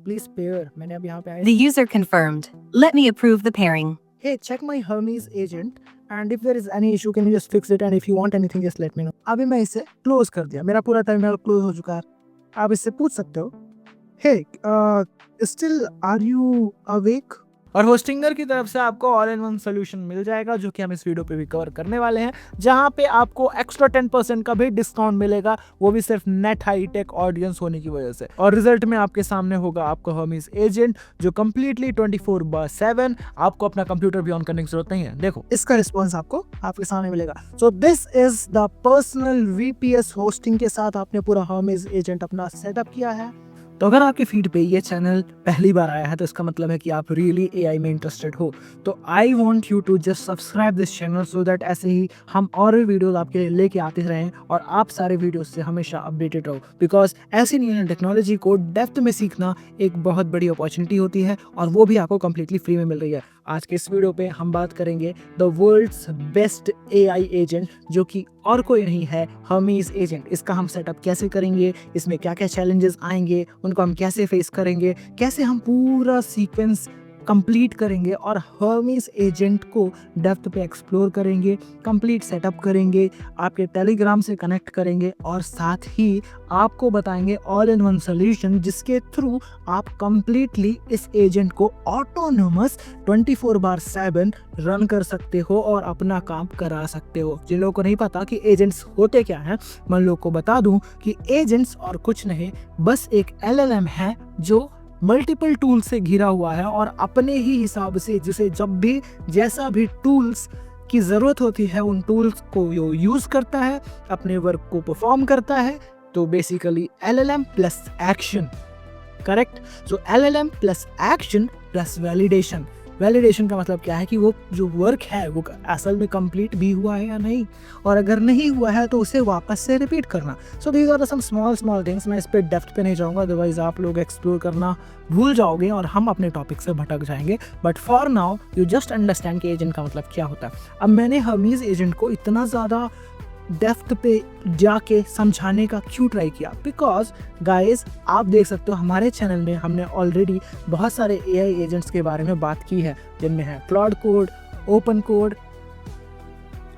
please pair. मैंने अब यहाँ पे आया. The user confirmed. Let me approve the pairing. Hey, check my Hermes agent and if there is any issue can you just fix it and if you want anything just let me know. अभी मैं इसे close कर दिया. मेरा पूरा terminal close हो चुका है. आप इससे पूछ सकते हो. Hey, still are you awake? और होस्टिंगर की तरफ से आपको ऑल इन वन सोल्यूशन मिल जाएगा जो कि हम इस वीडियो पे भी कवर करने वाले हैं, जहां पे आपको एक्स्ट्रा 10% का भी डिस्काउंट मिलेगा, वो भी सिर्फ नेट हाईटेक ऑडियंस होने की वजह से। और रिजल्ट में आपके सामने होगा आपका हर्मीज एजेंट जो कंप्लीटली 24/7, आपको अपना कंप्यूटर भी ऑन करने की जरूरत नहीं है। देखो इसका रिस्पॉन्स आपको आपके सामने मिलेगा। So this is the personal VPS hosting के साथ आपने पूरा हर्मीज एजेंट अपना सेटअप किया है। तो अगर आपके फीड पे ये चैनल पहली बार आया है तो इसका मतलब है कि आप रियली AI में इंटरेस्टेड हो। तो I want you to just subscribe this channel so that ऐसे ही हम और भी वीडियोस आपके लिए लेके आते रहें और आप सारे वीडियोस से हमेशा अपडेटेड रहो, बिकॉज ऐसी नई टेक्नोलॉजी को डेप्थ में सीखना एक बहुत बड़ी अपॉर्चुनिटी होती है और वो भी आपको कम्प्लीटली फ्री में मिल रही है। आज के इस वीडियो पे हम बात करेंगे the world's best AI agent जो कि और कोई नहीं है, हर्मीज एजेंट। इसका हम सेटअप कैसे करेंगे, इसमें क्या क्या चैलेंजेस आएंगे, उनको हम कैसे फेस करेंगे, कैसे हम पूरा सीक्वेंस कंप्लीट करेंगे और हर्मीज एजेंट को डेप्थ पे एक्सप्लोर करेंगे, कंप्लीट सेटअप करेंगे, आपके टेलीग्राम से कनेक्ट करेंगे और साथ ही आपको बताएंगे ऑल इन वन सोल्यूशन जिसके थ्रू आप कंप्लीटली इस एजेंट को ऑटोनोमस 24/7 रन कर सकते हो और अपना काम करा सकते हो। जिन लोगों को नहीं पता कि एजेंट्स होते क्या हैं, मैं लोगों को बता दूं कि एजेंट्स और कुछ नहीं, बस एक LLM है जो मल्टीपल टूल से घिरा हुआ है और अपने ही हिसाब से जिसे जब भी जैसा भी टूल्स की ज़रूरत होती है उन टूल्स को वो यूज़ करता है, अपने वर्क को परफॉर्म करता है। तो basically LLM plus action, correct. So LLM plus action plus validation. Validation का मतलब क्या है कि वो जो वर्क है वो असल में कंप्लीट भी हुआ है या नहीं, और अगर नहीं हुआ है तो उसे वापस से रिपीट करना। So these are some small things. मैं इस पर डेप्थ पे नहीं जाऊंगा, अदरवाइज आप लोग एक्सप्लोर करना भूल जाओगे और हम अपने टॉपिक से भटक जाएंगे। But for now you just understand कि एजेंट का मतलब क्या होता है। अब मैंने हर्मीज एजेंट को इतना ज़्यादा डेप्थ पे जाके समझाने का क्यों ट्राई किया, बिकॉज गाइज आप देख सकते हो हमारे चैनल में हमने ऑलरेडी बहुत सारे AI एजेंट्स के बारे में बात की है, जिनमें है क्लॉड कोड, ओपन कोड,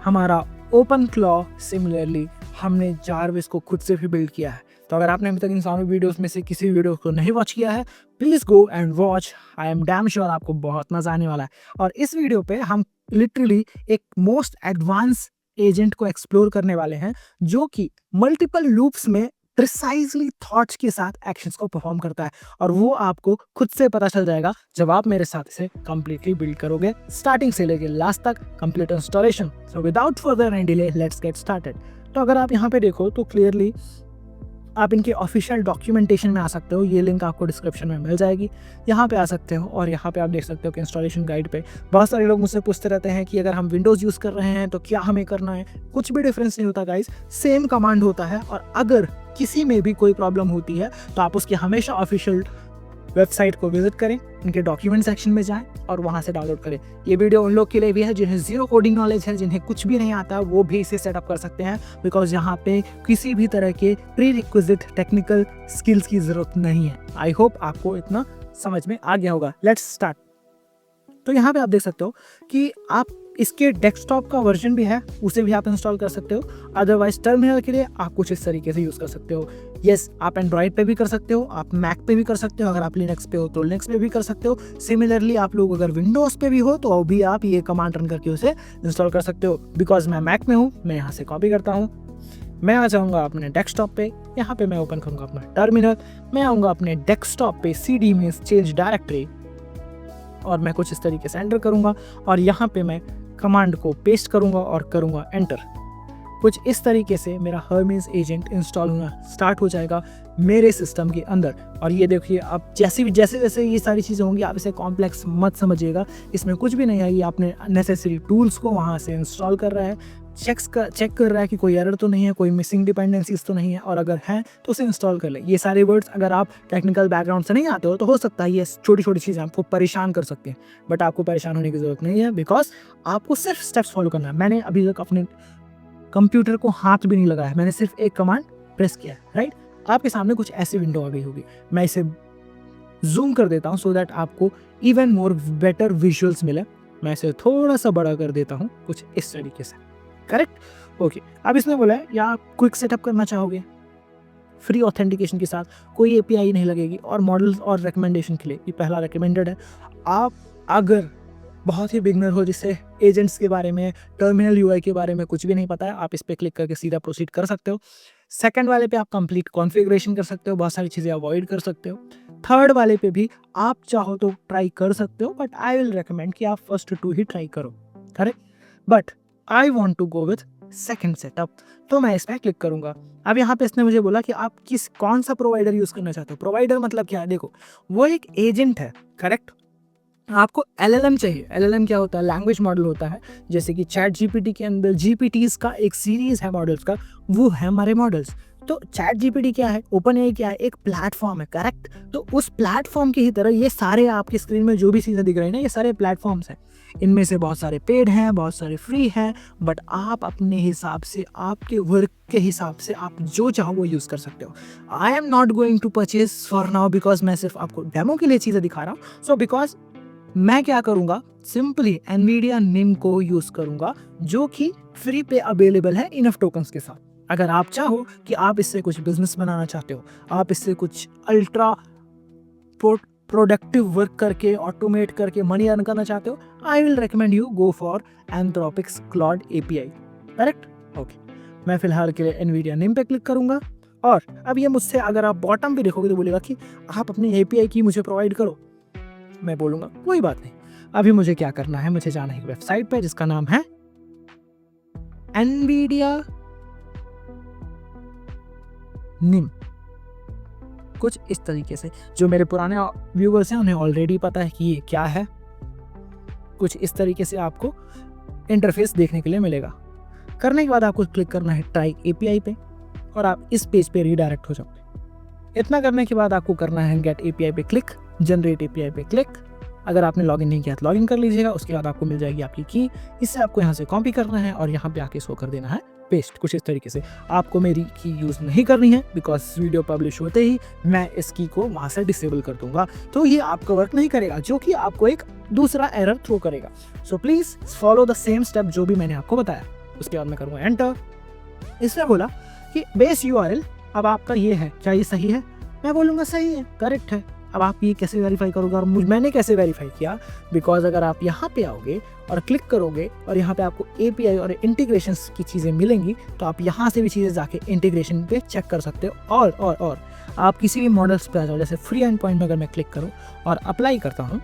हमारा ओपन क्लॉ, सिमिलरली हमने जारविस को खुद से भी बिल्ड किया है। तो अगर आपने अभी तक इन सारे वीडियोस में से किसी वीडियो को नहीं वॉच किया है, please go and watch. I am damn sure आपको बहुत मजा आने वाला है। और इस वीडियो पे हम लिटरली एक मोस्ट एडवांस एजेंट को एक्सप्लोर करने वाले हैं जो कि मल्टीपल लूप्स में प्रिसाइजली थॉट्स के साथ एक्शंस को परफॉर्म करता है, और वो आपको खुद से पता चल जाएगा जब आप मेरे साथ इसे कंप्लीटली बिल्ड करोगे, स्टार्टिंग से लेके लास्ट तक complete installation. So without further any delay let's get started. तो अगर आप यहाँ पे देखो तो क्लियरली आप इनके ऑफिशियल डॉक्यूमेंटेशन में आ सकते हो, ये लिंक आपको डिस्क्रिप्शन में मिल जाएगी। यहाँ पे आ सकते हो और यहाँ पे आप देख सकते हो कि इंस्टॉलेशन गाइड पे बहुत सारे लोग मुझसे पूछते रहते हैं कि अगर हम विंडोज़ यूज़ कर रहे हैं तो क्या हमें करना है। कुछ भी डिफरेंस नहीं होता गाइस, सेम कमांड होता है, और अगर किसी में भी कोई प्रॉब्लम होती है तो आप उसकी हमेशा ऑफिशियल वेबसाइट को विजिट करें, उनके डॉक्यूमेंट सेक्शन में जाएं और वहां से डाउनलोड करें। ये वीडियो उन लोग के लिए भी है जिन्हें जीरो कोडिंग नॉलेज है, जिन्हें कुछ भी नहीं आता, वो भी इसे सेटअप कर सकते हैं, बिकॉज यहाँ पे किसी भी तरह के प्री रिक्विजिट टेक्निकल स्किल्स की जरूरत नहीं है। आई होप आपको इतना समझ में आ गया होगा। Let's start. तो यहाँ पे आप देख सकते हो कि आप इसके डेस्कटॉप का वर्जन भी है, उसे भी आप इंस्टॉल कर सकते हो। अदरवाइज टर्मिनल के लिए आप कुछ इस तरीके से यूज़ कर सकते हो। यस, आप एंड्रॉइड पे भी कर सकते हो, आप मैक पे भी कर सकते हो, अगर आप लिनक्स पे हो तो लिनक्स पे भी कर सकते हो। सिमिलरली आप लोग अगर विंडोज़ पे भी हो तो भी आप ये कमांड रन करके उसे इंस्टॉल कर सकते हो। बिकॉज मैं मैक में हूँ, मैं यहाँ से कॉपी करता हूँ, मैं आ जाऊँगा अपने डेस्कटॉप पे, यहाँ पे मैं ओपन करूँगा अपना टर्मिनल, मैं आऊँगा अपने डेस्कटॉप पे CD में चेंज डायरेक्टरी, और मैं कुछ इस तरीके से एंटर करूँगा और यहाँ पे मैं कमांड को पेस्ट करूँगा और करूँगा एंटर। कुछ इस तरीके से मेरा हर्मीज एजेंट इंस्टॉल होना स्टार्ट हो जाएगा मेरे सिस्टम के अंदर। और ये देखिए, आप जैसे जैसे ये सारी चीज़ें होंगी आप इसे कॉम्प्लेक्स मत समझिएगा, इसमें कुछ भी नहीं है। ये आपने नेसेसरी टूल्स को वहाँ से इंस्टॉल कर रहा है, चेक कर रहा है कि कोई एरर तो नहीं है, कोई मिसिंग डिपेंडेंसीज तो नहीं है, और अगर है तो उसे इंस्टॉल कर ले। ये सारे वर्ड्स अगर आप टेक्निकल बैकग्राउंड से नहीं आते हो तो सकता है ये छोटी छोटी चीज़ें आपको परेशान कर सकती हैं, बट आपको परेशान होने की ज़रूरत नहीं है, बिकॉज आपको सिर्फ स्टेप्स फॉलो करना है। मैंने अभी तक अपने कंप्यूटर को हाथ भी नहीं लगाया, मैंने सिर्फ एक कमांड प्रेस किया है, राइट। आपके सामने कुछ ऐसी विंडो आ गई होगी, मैं इसे जूम कर देता हूँ सो दैट आपको इवन मोर बेटर विजुअल्स मिले। मैं इसे थोड़ा सा बड़ा कर देता हूँ कुछ इस तरीके से, करेक्ट। ओके, अब इसमें बोला है या आप क्विक सेटअप करना चाहोगे फ्री ऑथेंटिकेशन के साथ, कोई एपीआई नहीं लगेगी, और मॉडल्स और रिकमेंडेशन के लिए ये पहला रिकमेंडेड है। आप अगर बहुत ही बिगनर हो जिससे एजेंट्स के बारे में, टर्मिनल यूआई के बारे में कुछ भी नहीं पता है, आप इस पर क्लिक करके सीधा प्रोसीड कर सकते हो। सेकंड वाले पे आप कंप्लीट कॉन्फ़िगरेशन कर सकते हो, बहुत सारी चीज़ें अवॉइड कर सकते हो। थर्ड वाले पे भी आप चाहो तो ट्राई कर सकते हो, बट आई विल रिकमेंड कि आप फर्स्ट 2 ही ट्राई करो, correct. But I want to go with second setup, तो मैं इस पर क्लिक करूंगा। अब यहाँ पे इसने मुझे बोला कि आप कौन सा प्रोवाइडर यूज़ करना चाहते हो। प्रोवाइडर मतलब क्या है, देखो वो एक एजेंट है, करेक्ट। आपको LLM चाहिए। LLM क्या होता है, लैंग्वेज मॉडल होता है, जैसे कि चैट जीपीटी के अंदर GPTs का एक सीरीज है मॉडल्स का, वो है हमारे मॉडल्स। तो चैट जीपीटी क्या है, ओपन एआई क्या है, एक प्लेटफॉर्म है, करेक्ट। तो उस प्लेटफॉर्म की ही तरह ये सारे आपकी स्क्रीन में जो भी चीज़ें दिख रही हैं ना, ये सारे प्लेटफॉर्म्स हैं। इनमें से बहुत सारे पेड हैं, बहुत सारे फ्री हैं, बट आप अपने हिसाब से, आपके वर्क के हिसाब से आप जो चाहो वो यूज़ कर सकते हो। I am not going to purchase for now, because मैं सिर्फ आपको डेमो के लिए चीज़ें दिखा रहा हूँ। सो बिकॉज मैं क्या करूंगा, सिंपली NVIDIA NIM को यूज करूंगा, जो कि फ्री पे अवेलेबल है इनफ टोकन्स के साथ। अगर आप चाहो कि आप इससे कुछ बिजनेस बनाना चाहते हो, आप इससे कुछ अल्ट्रा प्रोडक्टिव वर्क करके, ऑटोमेट करके मनी अर्न करना चाहते हो, I will recommend you go for Anthropic's Claude API, correct. Okay, मैं फिलहाल के लिए NVIDIA NIM पे क्लिक करूंगा। और अब ये मुझसे, अगर आप बॉटम पे देखोगे तो बोलेगा कि आप अपनी API की मुझे प्रोवाइड करो। मैं बोलूंगा कोई बात नहीं, अभी मुझे क्या करना है, मुझे जाना है एक वेबसाइट पे जिसका नाम है NVIDIA NIM। कुछ इस तरीके से, जो मेरे पुराने व्यूवर्स हैं उन्हें ऑलरेडी पता है कि ये क्या है। कुछ इस तरीके से आपको इंटरफेस देखने के लिए मिलेगा। करने के बाद आपको क्लिक करना है ट्राई API पे, और आप इस पेज पे रीडायरेक्ट हो जाओगे। इतना करने के बाद आपको करना है गेट API पे क्लिक, जनरेट API पे क्लिक। अगर आपने लॉगिन नहीं किया तो लॉगिन कर लीजिएगा। उसके बाद आपको मिल जाएगी आपकी की, इससे आपको यहाँ से कॉपी करना है और यहाँ पे आके शो कर देना है पेस्ट। कुछ इस तरीके से आपको मेरी की यूज़ नहीं करनी है, बिकॉज वीडियो पब्लिश होते ही मैं इस की को वहाँ से डिसेबल कर दूंगा, तो ये आपका वर्क नहीं करेगा, जो कि आपको एक दूसरा एरर थ्रो करेगा। So please follow the same step जो भी मैंने आपको बताया। उसके बाद मैं करूँगा एंटर। इसने बोला कि बेस URL अब आपका ये है, क्या ये सही है? मैं बोलूँगा सही है, करेक्ट है। अब आप ये कैसे वेरीफाई करोगे, और मैंने कैसे वेरीफाई किया, बिकॉज अगर आप यहाँ पे आओगे और क्लिक करोगे और यहाँ पे आपको API और इंटीग्रेशंस की चीज़ें मिलेंगी, तो आप यहाँ से भी चीज़ें जाके इंटीग्रेशन पे चेक कर सकते हो। और आप किसी भी मॉडल्स पे आ जाओ, जैसे फ्री एंड पॉइंट में अगर मैं क्लिक करूँ और अप्लाई करता हूँ,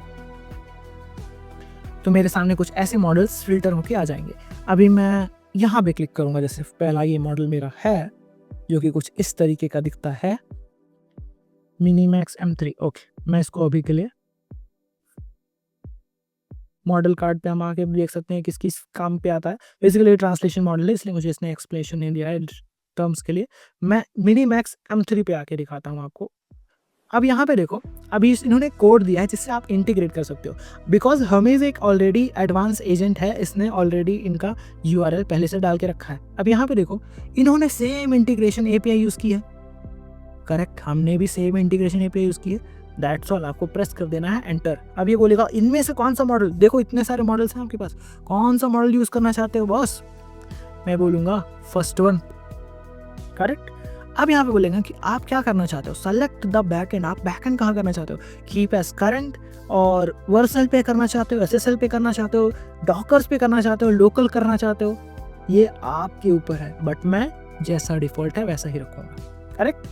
तो मेरे सामने कुछ ऐसे मॉडल्स फिल्टर होके आ जाएंगे। अभी मैं यहाँ पे क्लिक करूँगा, जैसे पहला ये मॉडल मेरा है जो कि कुछ इस तरीके का दिखता है, मिनीमैक्स M3। ओके, मैं इसको अभी के लिए मॉडल कार्ड पे हम आके देख सकते हैं किस किस काम पे आता है। बेसिकली ट्रांसलेशन मॉडल है, इसलिए मुझे इसने एक्सप्लेनेशन नहीं दिया है टर्म्स के लिए। मैं मिनीमैक्स M3 पे आके दिखाता हूँ आपको। अब यहाँ पे देखो, अभी इन्होंने कोड दिया है जिससे आप इंटीग्रेट कर सकते हो, बिकॉज हमेज एक ऑलरेडी एडवांस एजेंट है, इसने ऑलरेडी इनका URL पहले से डाल के रखा है। अब यहाँ पे देखो, इन्होंने सेम इंटीग्रेशन API यूज़ की है, करेक्ट। हमने भी सेम इंटीग्रेशन API यूज़ की है। दैट्स ऑल, आपको प्रेस कर देना है एंटर। अब ये बोलेगा इनमें से कौन सा मॉडल, देखो इतने सारे मॉडल्स हैं आपके पास, कौन सा मॉडल यूज़ करना चाहते हो बॉस? मैं बोलूँगा फर्स्ट वन, करेक्ट। अब यहाँ पे बोलेंगे कि आप क्या करना चाहते हो, सेलेक्ट द बैकएंड। आप बैकएंड कहाँ करना चाहते हो, कीप एज करंट, और वर्सल पे करना चाहते हो, SSL पे करना चाहते हो, डॉकर्स पे करना चाहते हो, लोकल करना चाहते हो, ये आपके ऊपर है, बट मैं जैसा डिफॉल्ट है वैसा ही रखूँगा, करेक्ट।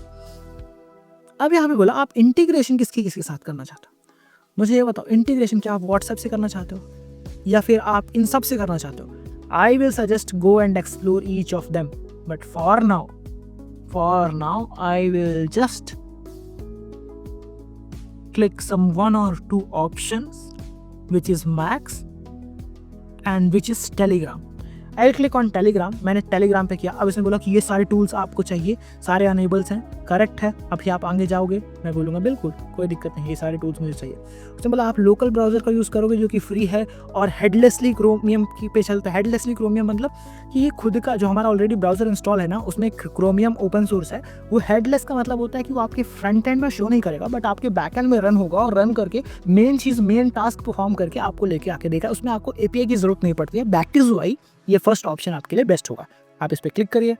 अब यहाँ पे बोला आप इंटीग्रेशन किसके साथ करना चाहते हो, मुझे ये बताओ। इंटीग्रेशन क्या आप व्हाट्सएप से करना चाहते हो या फिर आप इन सब से करना चाहते हो? I will suggest go and explore each of them, but for now I will just click some 1 or 2 options, which is Max and which is Telegram. I'll click on Telegram. मैंने Telegram पे किया। अब इसने बोला कि ये सारे tools आपको चाहिए, सारे अनेबल्स हैं। करेक्ट है। अभी आप आगे जाओगे, मैं बोलूँगा बिल्कुल कोई दिक्कत नहीं, ये सारे टूल्स मुझे चाहिए। उसने बोला आप लोकल ब्राउज़र का यूज़ करोगे जो कि फ्री है और हेडलेसली क्रोमियम की पे चलता है। हेडलेसली क्रोमियम मतलब कि ये खुद का जो हमारा ऑलरेडी ब्राउज़र इंस्टॉल है ना, उसमें क्रोमियम ओपन सोर्स है। वो हेडलेस का मतलब होता है कि वो आपके फ्रंट एंड में शो नहीं करेगा, बट आपके बैक एंड में रन होगा और रन करके मेन टास्क परफॉर्म करके आपको लेके आके देगा। उसमें आपको एपीआई की जरूरत नहीं पड़ती है। बैक्टीज UI ये फर्स्ट ऑप्शन आपके लिए बेस्ट होगा। आप इस पर क्लिक करिए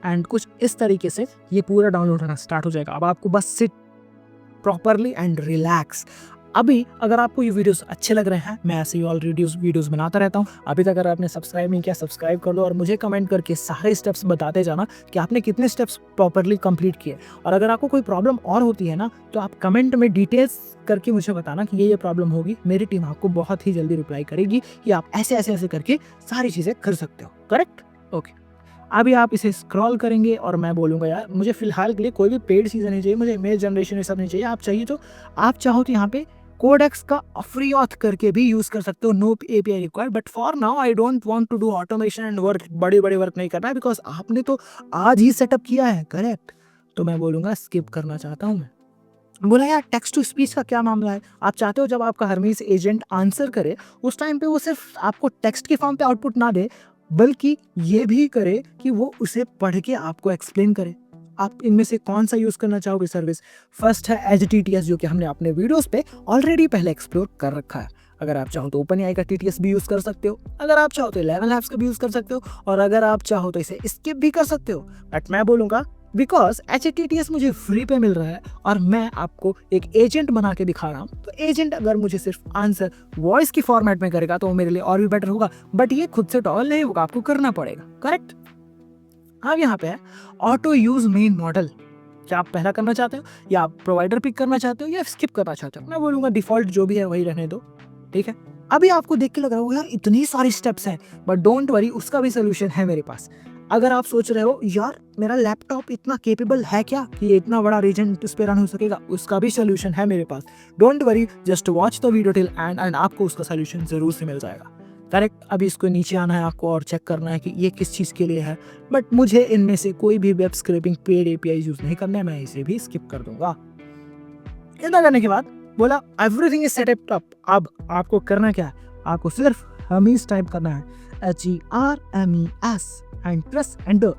एंड कुछ इस तरीके से ये पूरा डाउनलोड होना स्टार्ट हो जाएगा। अब आपको बस सिट प्रॉपरली एंड रिलैक्स। अभी अगर आपको ये वीडियोस अच्छे लग रहे हैं, मैं ऐसे ही ऑलरेडी वीडियोस बनाता रहता हूँ। अभी तक अगर आपने सब्सक्राइब नहीं किया, सब्सक्राइब कर दो और मुझे कमेंट करके सारे स्टेप्स बताते जाना कि आपने कितने स्टेप्स प्रॉपरली कंप्लीट किए। और अगर आपको कोई प्रॉब्लम और होती है ना, तो आप कमेंट में डिटेल्स करके मुझे बताना कि ये प्रॉब्लम होगी। मेरी टीम आपको बहुत ही जल्दी रिप्लाई करेगी कि आप ऐसे ऐसे ऐसे करके सारी चीज़ें कर सकते हो। करेक्ट? ओके। अभी आप इसे स्क्रॉल करेंगे और मैं बोलूँगा यार मुझे फिलहाल के लिए कोई भी पेड सीजन नहीं चाहिए, मुझे इमेज जनरेशन ये सब नहीं चाहिए। आप चाहो तो यहाँ पे कोडेक्स का फ्री ऑथ करके भी यूज़ कर सकते हो, no API required. But for now I don't want to do automation and work, बड़े वर्क नहीं करना है, बिकॉज आपने तो आज ही सेटअप किया है। करेक्ट? तो मैं बोलूँगा स्किप करना चाहता हूँ मैं। बोला यार टेक्स्ट टू स्पीच का क्या मामला है? आप चाहते हो जब आपका हर्मीस एजेंट आंसर करे उस टाइम पे वो सिर्फ आपको टेक्स्ट के फॉर्म पे आउटपुट ना दे, बल्कि ये भी करे कि वो उसे पढ़ के आपको एक्सप्लेन करे। आप इनमें से कौन सा यूज़ करना चाहोगे सर्विस? फर्स्ट है HTTS, जो कि हमने अपने वीडियोस पे ऑलरेडी पहले एक्सप्लोर कर रखा है। अगर आप चाहो तो OpenAI का TTS भी यूज़ कर सकते हो, अगर आप चाहो तो 11 Labs का भी यूज़ कर सकते हो, और अगर आप चाहो तो इसे स्किप भी कर सकते हो। बट मैं बोलूँगा बिकॉज HTTS मुझे फ्री पे मिल रहा है और मैं आपको एक एजेंट बना के दिखा रहा हूँ, तो एजेंट अगर मुझे सिर्फ आंसर वॉइस की फॉर्मेट में करेगा तो वो मेरे लिए और भी बेटर होगा। बट ये खुद से टॉल नहीं होगा, आपको करना पड़ेगा। करेक्ट? अब यहाँ पे है ऑटो यूज मेन मॉडल। क्या आप पहला करना चाहते हो, या आप प्रोवाइडर पिक करना चाहते हो, या स्किप करना चाहते हो? मैं बोलूँगा डिफॉल्ट जो भी है वही रहने दो। ठीक है? अभी आपको देख के लग रहा होगा यार इतनी सारी स्टेप्स हैं, बट डोंट वरी, उसका भी सोल्यूशन है मेरे पास। अगर आप सोच रहे हो यार मेरा लैपटॉप इतना कैपेबल है क्या कि ये इतना बड़ा रीजन इस पे रन हो सकेगा, उसका भी सोल्यूशन है मेरे पास। Don't worry, just watch the video till end आपको उसका सोल्यूशन जरूर से मिल जाएगा। करेक्ट? अभी इसको नीचे आना है आपको और चेक करना है कि ये किस चीज़ के लिए है। बट मुझे इनमें से कोई भी web scrapping paid API use नहीं करना है, मैं इसे भी स्किप कर दूंगा। इतना करने के बाद बोला एवरीथिंग इज सेटअप अप। अब आपको करना क्या है? आपको सिर्फ हर्मीस टाइप करना है, HERMES, एंड प्रेस एंटर।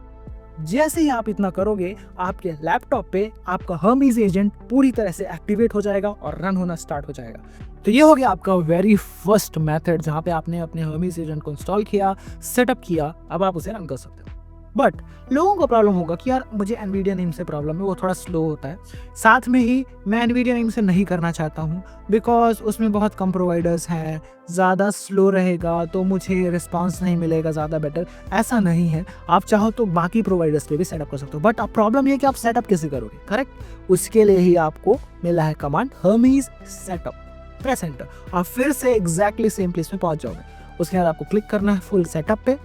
जैसे ही आप इतना करोगे, आपके लैपटॉप पे आपका हर्मीस एजेंट पूरी तरह से एक्टिवेट हो जाएगा और रन होना स्टार्ट हो जाएगा। तो ये हो गया आपका वेरी फर्स्ट मेथड, जहाँ पे आपने अपने हर्मीस एजेंट को इंस्टॉल किया, सेटअप किया, अब आप उसे रन कर सकते हो। बट लोगों को प्रॉब्लम होगा कि यार मुझे NVIDIA नेम से प्रॉब्लम है, वो थोड़ा स्लो होता है। साथ में ही मैं NVIDIA नेम से नहीं करना चाहता हूँ बिकॉज उसमें बहुत कम प्रोवाइडर्स हैं, ज़्यादा स्लो रहेगा तो मुझे रिस्पांस नहीं मिलेगा ज़्यादा बेटर। ऐसा नहीं है, आप चाहो तो बाकी प्रोवाइडर्स पे भी सेटअप कर सकते हो। बट अब प्रॉब्लम ये कि आप सेटअप कैसे करोगे? करेक्ट? उसके लिए ही आपको मिला है command Hermes setup, press enter, और फिर से एग्जैक्टली सेम प्लेस में पहुंच जाओगे। उसके बाद आपको क्लिक करना है फुल सेटअप पे।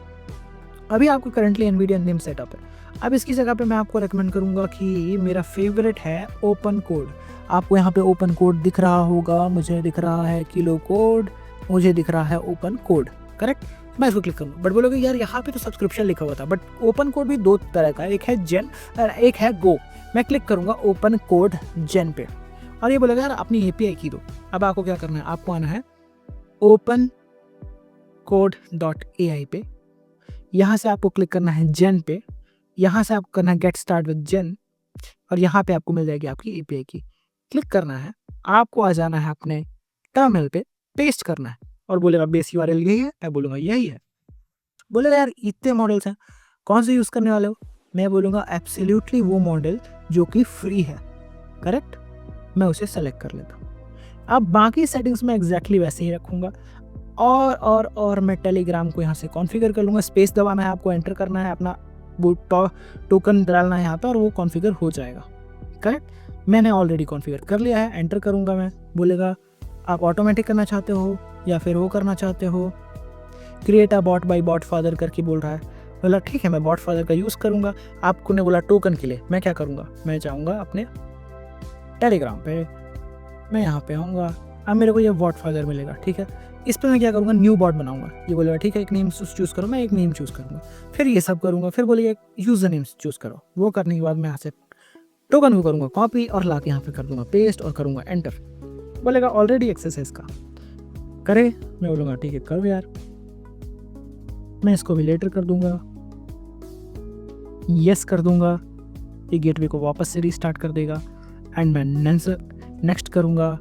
अभी आपको करंटली NVIDIA नेम सेटअप है। अब इसकी जगह पे मैं आपको रेकमेंड करूंगा कि मेरा फेवरेट है ओपन कोड। आपको यहाँ पे ओपन कोड दिख रहा होगा, मुझे दिख रहा है किलो कोड, मुझे दिख रहा है ओपन कोड। करेक्ट? मैं इसको क्लिक करूँगा। बट बोलोगे यार यहाँ पे तो सब्सक्रिप्शन लिखा हुआ था। बट ओपन कोड भी दो तरह का है, एक है जेन और एक है गो। मैं क्लिक करूँगा ओपन कोड जेन पे और ये बोलेगा यार अपनी API की दो। अब आपको क्या करना है? आपको आना है opencode.ai पे, यहाँ से आपको क्लिक करना है जेन पे, यहाँ से आपको करना है गेट स्टार्ट विद जेन, और यहाँ पे आपको मिल जाएगी आपकी API की। क्लिक करना है, आपको आ जाना है अपने टर्मिनल पे, पेस्ट करना है और बोलेगा बेस URL यही है। मैं बोलूँगा यही है। बोलेगा यार इतने मॉडल्स हैं, कौन से यूज़ करने वाले हो? मैं बोलूँगा एब्सोल्युटली वो मॉडल जो कि फ्री है। करेक्ट? मैं उसे सेलेक्ट कर लेता हूँ। अब बाकी सेटिंग्स में एग्जैक्टली वैसे ही रखूँगा और मैं टेलीग्राम को यहाँ से कॉन्फ़िगर कर लूँगा। स्पेस दबाना है, आपको एंटर करना है, अपना वो टोकन डालना है यहाँ पे और वो कॉन्फ़िगर हो जाएगा। करेक्ट? मैंने ऑलरेडी कॉन्फ़िगर कर लिया है। एंटर करूँगा मैं, बोलेगा आप ऑटोमेटिक करना चाहते हो या फिर वो करना चाहते हो, create a bot by bot father करके बोल रहा है। बोला ठीक है मैं बॉट फादर का यूज़ करूँगा। आपको ने बोला टोकन के लिए, मैं क्या करूँगा? मैं जाऊँगा अपने टेलीग्राम पे, मैं यहाँ पे आऊँगा। अब मेरे को ये बॉट फादर मिलेगा। ठीक है? इस पर मैं क्या करूँगा, न्यू बॉट बनाऊंगा। ये बोलेगा ठीक है एक नेम चूज़ करो, मैं एक नेम चूज़ करूँगा, फिर ये सब करूँगा, फिर बोलेगा यूज़र नेम चूज़ करो। वो करने के बाद मैं यहाँ से टोकन को करूँगा कॉपी और ला के यहाँ पे कर दूंगा पेस्ट और करूँगा एंटर। बोलेगा ऑलरेडी एक्सेस है इसका, करे। मैं बोलूँगा ठीक है करो यार, मैं इसको भी लेटर कर दूंगा, यस कर दूंगा, ये गेटवे को वापस से रीस्टार्ट कर देगा। एंड मैं नेक्स्ट करूँगा,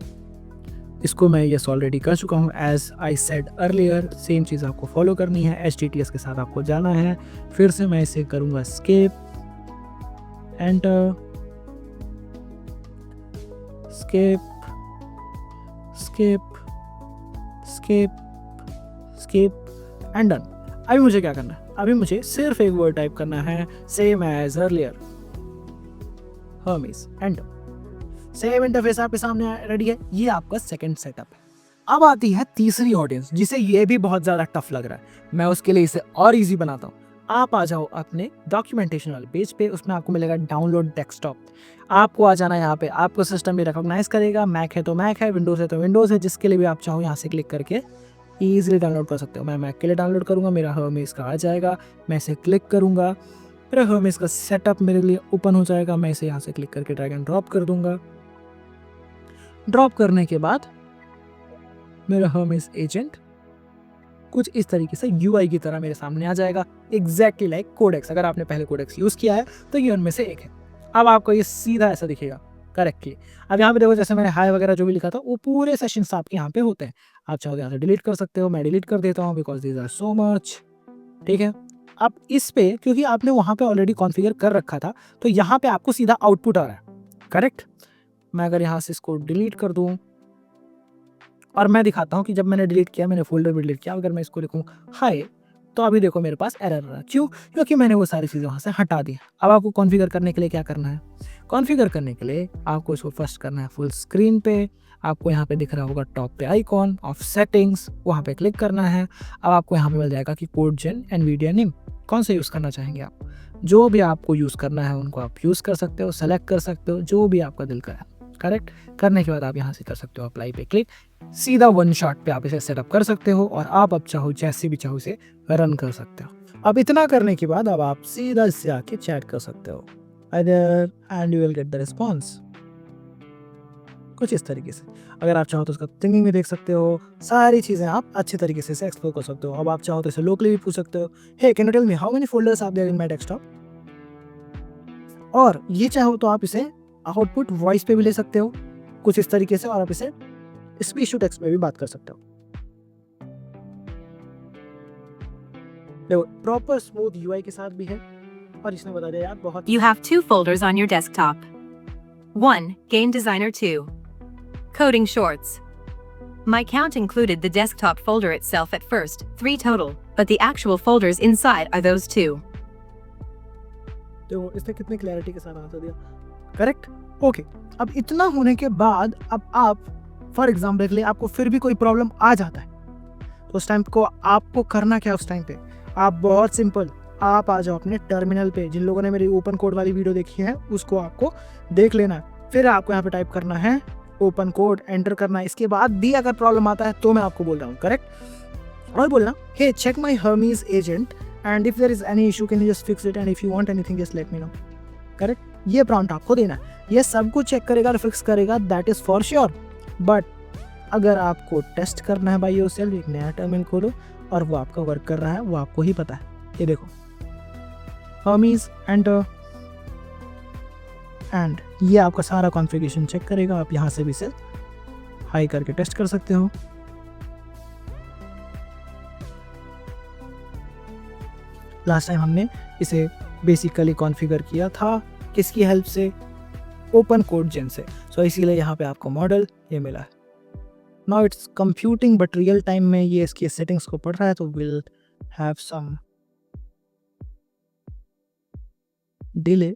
इसको मैं यस ऑलरेडी कर चुका हूँ as I said earlier. Same चीज़ आपको फॉलो करनी है, HTTPS के साथ आपको जाना है। फिर से मैं इसे करूँगा escape, enter, escape, escape, escape, escape and done. अभी मुझे क्या करना है, अभी मुझे सिर्फ एक वर्ड टाइप करना है, same as earlier, Hermes, enter. Same interface आपके सामने रेडी है। ये आपका सेकंड सेटअप है। अब आती है तीसरी ऑडियंस, जिसे ये भी बहुत ज़्यादा टफ लग रहा है। मैं उसके लिए इसे और इजी बनाता हूँ। आप आ जाओ अपने डॉक्यूमेंटेशन वाले पेज पे, उसमें आपको मिलेगा डाउनलोड डेस्कटॉप। आपको आ जाना यहाँ पे, आपको सिस्टम भी रिकॉग्नाइज करेगा, मैक है तो मैक है, विंडोज़ है तो विंडोज़ है, जिसके लिए भी आप चाहो यहाँ से क्लिक करके ईजिली डाउनलोड कर सकते हो। मैं मैक के लिए डाउनलोड करूँगा, मेरा हर्मीज का आ जाएगा, मैं इसे क्लिक करूँगा, मेरा हर्मीज का सेटअप मेरे लिए ओपन हो जाएगा। मैं इसे यहाँ से क्लिक करके ड्रैग एंड ड्रॉप कर दूंगा। ड्रॉप करने के बाद मेरा हर्मीज एजेंट कुछ इस तरीके से UI की तरह मेरे सामने आ जाएगा, एग्जैक्टली लाइक कोडेक्स। अगर आपने पहले कोडेक्स यूज़ किया है तो ये उनमें से एक है। अब आपको ये सीधा ऐसा दिखेगा करेक्टली। अब यहाँ पे देखो, जैसे मैंने हाई वगैरह जो भी लिखा था वो पूरे सेशंस आपके यहाँ पे होते हैं। आप चाहो यहाँ से डिलीट कर सकते हो, मैं डिलीट कर देता हूँ because these are so much. ठीक है, अब इस पे क्योंकि आपने वहाँ पे ऑलरेडी कॉन्फ़िगर कर रखा था तो यहाँ पे आपको सीधा आउटपुट आ रहा है, करेक्ट। मैं अगर यहाँ से इसको डिलीट कर दूँ और मैं दिखाता हूँ कि जब मैंने डिलीट किया, मैंने फोल्डर भी डिलीट किया, अगर मैं इसको लिखूँ हाय, तो अभी देखो मेरे पास एरर आ रहा है। क्यों? क्योंकि मैंने वो सारी चीज़ें वहाँ से हटा दी। अब आपको कॉन्फ़िगर करने के लिए क्या करना है, कॉन्फ़िगर करने के लिए आपको इसको फर्स्ट करना है फुल स्क्रीन पे। आपको यहाँ पे दिख रहा होगा टॉप पे आइकॉन ऑफ सेटिंग्स, वहाँ पे क्लिक करना है। अब आपको यहाँ पे मिल जाएगा कि कोड जेन एनवीडिया नेम कौन सा यूज़ करना चाहेंगे आप। जो भी आपको यूज़ करना है उनको आप यूज़ कर सकते हो, सेलेक्ट कर सकते हो, जो भी आपका दिल करे। करेक्ट करने के बाद आप यहाँ से कर सकते हो अप्लाई पे क्लिक, सीधा वन शॉट पे आप इसे सेटअप कर सकते हो और आप अब चाहो जैसे भी चाहो इसे रन कर सकते हो। अब इतना करने के बाद अब आप सीधा इससे आके चैट कर सकते हो other and you will get the response कुछ इस तरीके से। अगर आप चाहो तो उसका थिंकिंग भी देख सकते हो, सारी चीज़ें आप अच्छे तरीके से इसे एक्सप्लोर कर सकते हो। अब आप चाहो तो इसे लोकली भी पूछ सकते हो, hey can you tell me how many folders are there in my desktop. और ये चाहो तो आप इसे आउटपुट वॉइस पे भी ले सकते हो कुछ इस तरीके से, और आप इसे स्पीच टू टेक्स्ट में भी बात कर सकते हो। देखो प्रॉपर स्मूथ UI के साथ भी है, और इसने बता दिया यार बहुत। You have 2 folders on your desktop. 1. Game Designer 2. Coding Shorts. My count included the desktop folder itself at first, 3 total, but the actual folders inside are those 2. देखो इसने कितनी क्लैरिटी के साथ आंसर दिया, करेक्ट। ओके, अब इतना होने के बाद अब आप फॉर एग्जाम्पल के लिए आपको फिर भी कोई प्रॉब्लम आ जाता है तो उस टाइम को आपको करना क्या, उस टाइम पे आप बहुत सिंपल, आप आ जाओ अपने टर्मिनल पे। जिन लोगों ने मेरी ओपन कोड वाली वीडियो देखी है उसको आपको देख लेना है। फिर आपको यहाँ पे टाइप करना है ओपन कोड, एंटर करना है। इसके बाद भी अगर प्रॉब्लम आता है तो मैं आपको बोल रहा हूँ, करेक्ट। और बोलना hey check my Hermes agent and if there is any issue can you just fix it and if you want anything just let me know, correct. ये प्रॉम्प्ट आपको देना है, ये सब कुछ चेक करेगा और फिक्स करेगा, that is for sure. But अगर आपको टेस्ट करना है बाय योरसेल्फ, एक नया टर्मिनल खोलो और वो आपका वर्क कर रहा है वो आपको ही पता है। ये देखो हर्मीज एंटर, एंड ये आपका सारा कॉन्फ़िगरेशन चेक करेगा। आप यहाँ से भी इसे हाई करके टेस्ट कर सकते हो। लास्ट टाइम हमने इसे बेसिकली कॉन्फ़िगर किया था किसकी हेल्प से, ओपन कोड जेन से। सो इसीलिए यहाँ पे आपको मॉडल ये मिला है। Now it's computing but real time में ये इसकी सेटिंग्स को पढ़ रहा है, तो will have some delay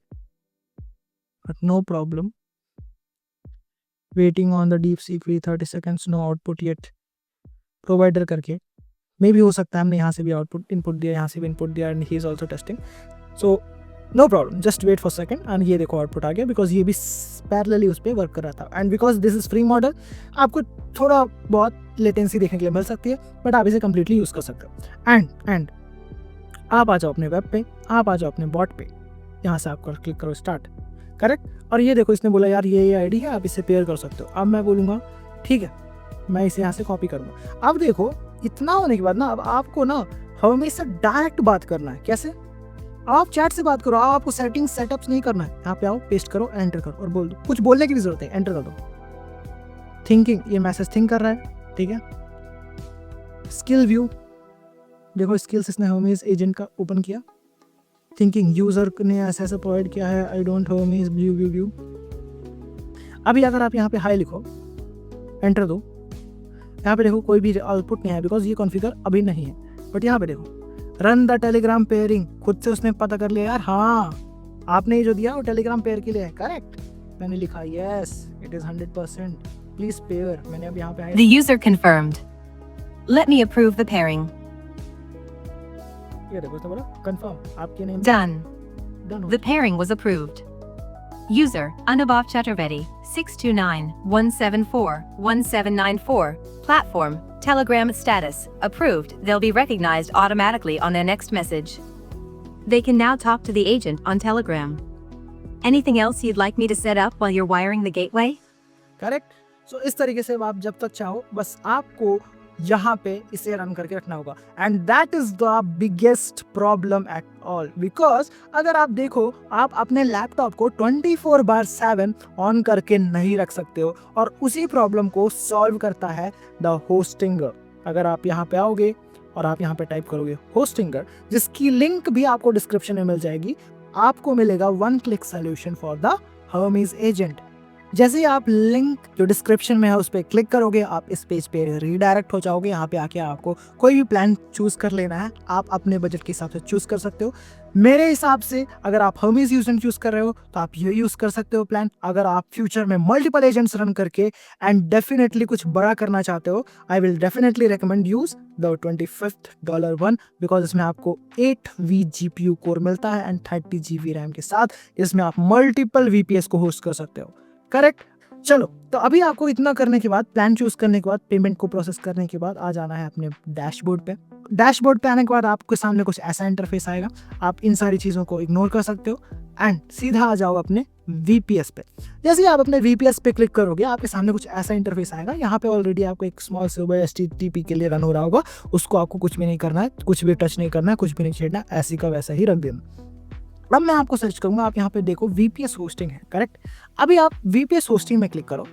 but no problem. Waiting on the DeepSeek free 30 seconds, no output yet. Provider करके मे भी हो सकता है हमने यहाँ से भी आउटपुट इनपुट दिया, यहाँ से भी इनपुट दिया, and he is also testing. So no problem, just wait for second. And ये देखो आउटपुट आ गया, बिकॉज ये भी पैरेलली उस पर वर्क कर रहा था। And because this is free model, आपको थोड़ा बहुत लेटेंसी देखने के लिए मिल सकती है, बट आप इसे कंप्लीटली यूज़ कर सकते हो। एंड आप आ जाओ अपने वेब पे, आप आ जाओ अपने बॉट पे, यहाँ से आप क्लिक करो स्टार्ट, करेक्ट। और ये देखो इसने बोला यार ये आईडी है, आप इसे पेयर कर सकते हो। अब मैं बोलूँगा ठीक है, मैं इसे यहाँ से कॉपी करूँगा। अब देखो इतना होने के बाद ना, अब आपको ना हमेशा डायरेक्ट बात करना है। कैसे? आप चैट से बात करो, आपको सेटिंग्स सेटअप्स नहीं करना है। यहाँ पे आओ, पेस्ट करो, एंटर करो और बोल दो। कुछ बोलने की भी जरूरत है, एंटर कर दो। थिंकिंग, ये मैसेज थिंक कर रहा है, ठीक है। स्किल व्यू, देखो स्किल्स इसने होमीज एजेंट का ओपन किया। थिंकिंग, यूजर ने ऐसा ऐसा प्रोवाइड किया है, I don't homies view view view. अभी अगर आप यहाँ पे हाई लिखो, एंटर दो, यहाँ पे देखो कोई भी आउटपुट नहीं है, बिकॉज ये कॉन्फ़िगर अभी नहीं है। बट यहाँ पे देखो रन द टेलीग्राम पेयरिंग, खुद से उसने पता कर लिया यार, हाँ आपने ये जो दिया वो टेलीग्राम पेयर के लिए है, करेक्ट। मैंने लिखा yes it is 100%, please pair. मैंने अब यहाँ पे The user confirmed. Let me approve the pairing. ये देखो इसने बोला कंफर्म, आपके नेम Done. डन हो The pairing was approved. User Anubhav Chaturvedi 629-174-1794. Platform Telegram status approved. They'll be recognized automatically on their next message. They can now talk to the agent on Telegram. Anything else you'd like me to set up while you're wiring the gateway? Correct. So इस तरीके से आप जब तक चाहो, बस आपको यहाँ पे इसे रन करके रखना होगा। And that is the biggest problem at all, because अगर आप देखो, आप अपने लैपटॉप को 24/7 ऑन करके नहीं रख सकते हो, और उसी प्रॉब्लम को सॉल्व करता है द होस्टिंगर। अगर आप यहाँ पे आओगे और आप यहाँ पे टाइप करोगे होस्टिंगर, जिसकी लिंक भी आपको डिस्क्रिप्शन में मिल जाएगी, आपको मिलेगा 1 click solution for the Hermes agent. जैसे ही आप लिंक जो डिस्क्रिप्शन में है उस पर क्लिक करोगे, आप इस पेज पे रीडायरेक्ट हो जाओगे। यहाँ पे आके आपको कोई भी प्लान चूज कर लेना है, आप अपने बजट के हिसाब से चूज कर सकते हो। मेरे हिसाब से अगर आप हर्मीज यूजेंट चूज कर रहे हो तो आप ये यूज कर सकते हो प्लान। अगर आप फ्यूचर में मल्टीपल एजेंट्स रन करके एंड डेफिनेटली कुछ बड़ा करना चाहते हो, I will definitely recommend use the $25 one, because इसमें आपको 8V GPU कोर मिलता है एंड 30GB रैम के साथ, इसमें आप मल्टीपल VPS को होस्ट कर सकते हो, करेक्ट। चलो, तो अभी आपको इतना करने के बाद, प्लान चूज करने के बाद, पेमेंट को प्रोसेस करने के बाद आ जाना है अपने डैशबोर्ड पे। डैशबोर्ड पे आने के बाद आपके सामने कुछ ऐसा इंटरफेस आएगा, आप इन सारी चीज़ों को इग्नोर कर सकते हो एंड सीधा आ जाओ अपने VPS पे। जैसे ही आप अपने VPS पे क्लिक करोगे, आपके सामने कुछ ऐसा इंटरफेस आएगा। यहाँ पे ऑलरेडी आपको एक स्मॉल सर्वर HTTP के लिए रन हो रहा होगा, उसको आपको कुछ भी नहीं करना है, कुछ भी टच नहीं करना है, कुछ भी नहीं छेड़ना, ऐसी का वैसा ही रख देना। अब मैं आपको सर्च करूंगा, आप यहाँ पे देखो VPS होस्टिंग है, करेक्ट। अभी आप VPS होस्टिंग में क्लिक करो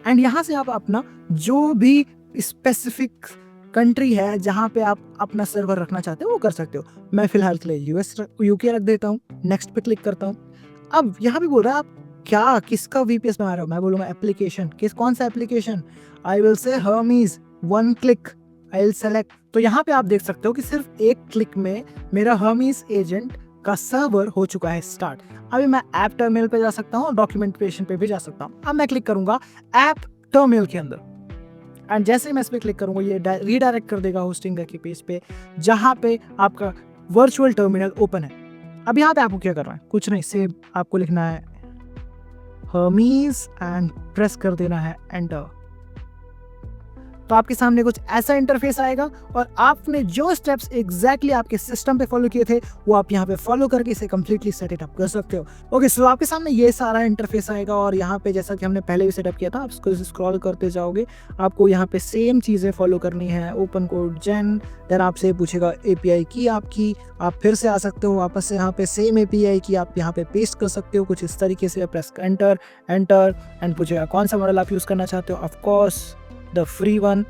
एंड यहाँ से आप अपना जो भी स्पेसिफिक कंट्री है जहाँ पे आप अपना सर्वर रखना चाहते हो वो कर सकते हो। मैं फिलहाल के लिए UK रख देता हूँ, नेक्स्ट पे क्लिक करता हूँ। अब यहाँ भी बोल रहा है आप क्या किसका VPS में आ रहे हो, मैं बोलूँगा एप्लीकेशन, कौन सा application, I will say Hermes, 1 click, I will select. तो यहाँ पे आप देख सकते हो कि सिर्फ 1 क्लिक में मेरा हर्मीज एजेंट का सर्वर हो चुका है स्टार्ट। अभी मैं ऐप टर्मिनल पे जा सकता हूँ, डॉक्यूमेंटेशन पे भी जा सकता हूँ। अब मैं क्लिक करूंगा ऐप टर्मिनल के अंदर एंड जैसे ही मैं इस पे क्लिक करूंगा, ये रीडायरेक्ट कर देगा होस्टिंग के पेज पे, जहाँ पे आपका वर्चुअल टर्मिनल ओपन है। अब यहाँ पे आपको क्या करना है, कुछ नहीं, सिर्फ आपको लिखना है हर्मीज एंड प्रेस कर देना है एंटर। तो आपके सामने कुछ ऐसा इंटरफेस आएगा और आपने जो स्टेप्स एग्जैक्टली आपके सिस्टम पे फॉलो किए थे वो आप यहाँ पे फॉलो करके इसे कंप्लीटली सेट इट अप कर सकते हो। ओके, सो आपके सामने ये सारा इंटरफेस आएगा और यहाँ पे जैसा कि हमने पहले भी सेटअप किया था, आप इसको स्क्रॉल करते जाओगे, आपको यहाँ पे सेम चीज़ें फॉलो करनी है। ओपन कोड जेन, देन आपसे पूछेगा API की आपकी, आप फिर से आ सकते हो वापस से यहाँ पे सेम API की आप यहाँ पे पेस्ट कर सकते हो कुछ इस तरीके से। प्रेस एंटर एंड पूछेगा कौन सा मॉडल आप यूज़ करना चाहते हो, of course the free one.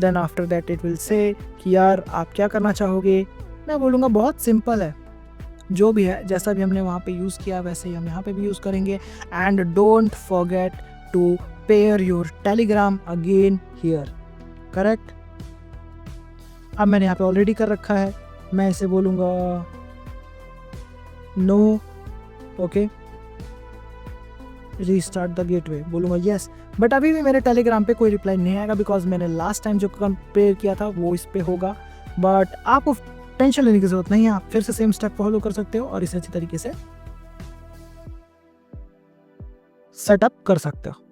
Then after that it will say कि यार आप क्या करना चाहोगे। मैं बोलूँगा बहुत सिंपल है, जो भी है जैसा भी हमने वहाँ पे यूज़ किया वैसे ही हम यहाँ पे भी यूज़ करेंगे। And don't forget to pair your Telegram again here, correct. अब मैंने यहाँ पे ऑलरेडी कर रखा है, मैं इसे बोलूँगा no, okay, restart the gateway, बोलूँगा यस। बट अभी भी मेरे टेलीग्राम पे कोई रिप्लाई नहीं आएगा, बिकॉज मैंने लास्ट टाइम जो कंपेयर किया था वो इस पे होगा। बट आपको टेंशन लेने की जरूरत नहीं है, आप फिर से सेम स्टेप फॉलो कर सकते हो और इसे अच्छी तरीके से सेटअप कर सकते हो।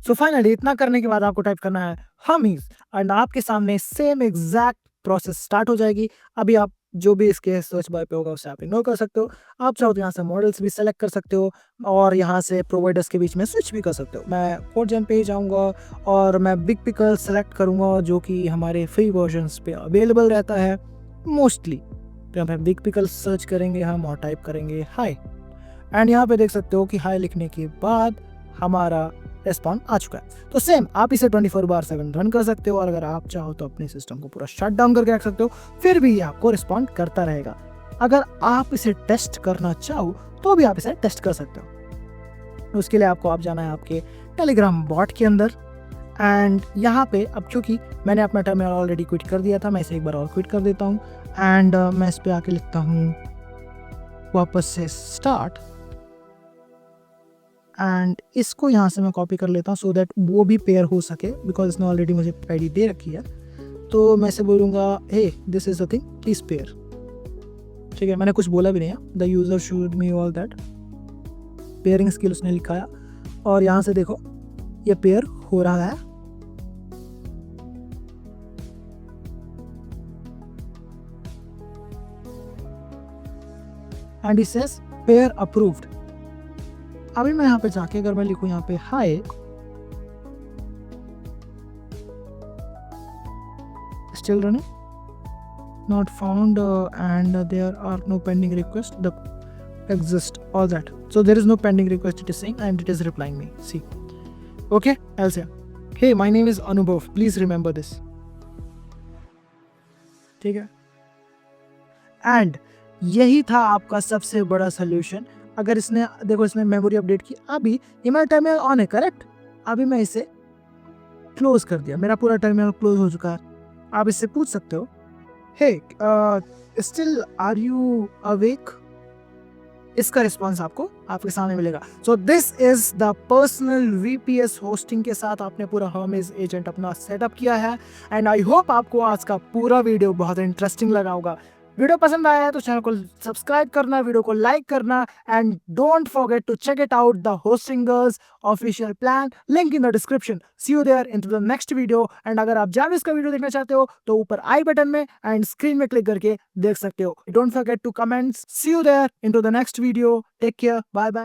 सो फाइनली इतना करने के बाद आपको टाइप करना है हमीज एंड आपके सामने सेम एग्जैक्ट प्रोसेस स्टार्ट हो जाएगी। अभी आप जो भी इसके सर्च बार पे होगा उसे आप इग्नोर कर सकते हो। आप चाहो तो यहाँ से मॉडल्स भी सेलेक्ट कर सकते हो और यहाँ से प्रोवाइडर्स के बीच में स्विच भी कर सकते हो। मैं 4gen पे ही जाऊँगा और मैं बिग पिकल सेलेक्ट करूँगा जो कि हमारे फ्री वर्जन्स पे अवेलेबल रहता है मोस्टली। तो यहाँ पे बिग पिकल सर्च करेंगे हम और टाइप करेंगे हाई एंड यहाँ पे देख सकते हो कि हाई लिखने के बाद हमारा रेस्पॉन्ड आ चुका है। तो सेम आप इसे 24/7 रन कर सकते हो और अगर आप चाहो तो अपने सिस्टम को पूरा शट डाउन करके रख सकते हो, फिर भी ये आपको रिस्पॉन्ड करता रहेगा। अगर आप इसे टेस्ट करना चाहो तो भी आप इसे टेस्ट कर सकते हो। उसके लिए आपको आप जाना है आपके टेलीग्राम बॉट के अंदर एंड यहाँ पे अब क्योंकि मैंने अपना टर्मिनल ऑलरेडी क्विट कर दिया था, मैं इसे एक बार और क्विट कर देता हूँ एंड मैं इस पर आके लिखता हूँ वापस से स्टार्ट एंड इसको यहाँ से मैं कॉपी कर लेता हूँ सो दैट वो भी पेयर हो सके बिकॉज इसने ऑलरेडी मुझे आईडी दे रखी है। तो मैं इसे बोलूँगा hey this is the thing please pair. ठीक है, मैंने कुछ बोला भी नहीं है, the user should me all that pairing skill उसने लिखाया और यहाँ से देखो ये पेयर हो रहा है। And it says pair approved. अभी मैं यहाँ पे जाके अगर मैं लिखूँ यहाँ पे hi still running not found and there are no pending request the exist all that, so there is no pending request it is saying and it is replying me. See, okay, I'll say hey my name is Anubhav, please remember this. ठीक है, and यही था आपका सबसे बड़ा solution. अगर इसने देखो इसने मेमोरी अपडेट की, अभी ये मेरा टर्मिनल ऑन है करेक्ट, अभी मैं इसे क्लोज कर दिया, मेरा पूरा टर्मिनल क्लोज हो चुका है। आप इससे पूछ सकते हो हे स्टिल आर यू अवेक, इसका रिस्पॉन्स आपको आपके सामने मिलेगा। So this is the personal VPS hosting के साथ आपने पूरा हर्मीज एजेंट अपना सेटअप किया है एंड आई होप आपको आज का पूरा वीडियो बहुत इंटरेस्टिंग लगा होगा। वीडियो पसंद आया है तो चैनल को सब्सक्राइब करना, वीडियो को लाइक करना and don't forget to check it out the hosting girls official plan, link in the description. See you there in to the next video and अगर आप जाविस का वीडियो देखना चाहते हो तो ऊपर आई बटन में एंड स्क्रीन में क्लिक करके देख सकते हो। Don't forget to comments. See you there in to the next video, take care, bye bye.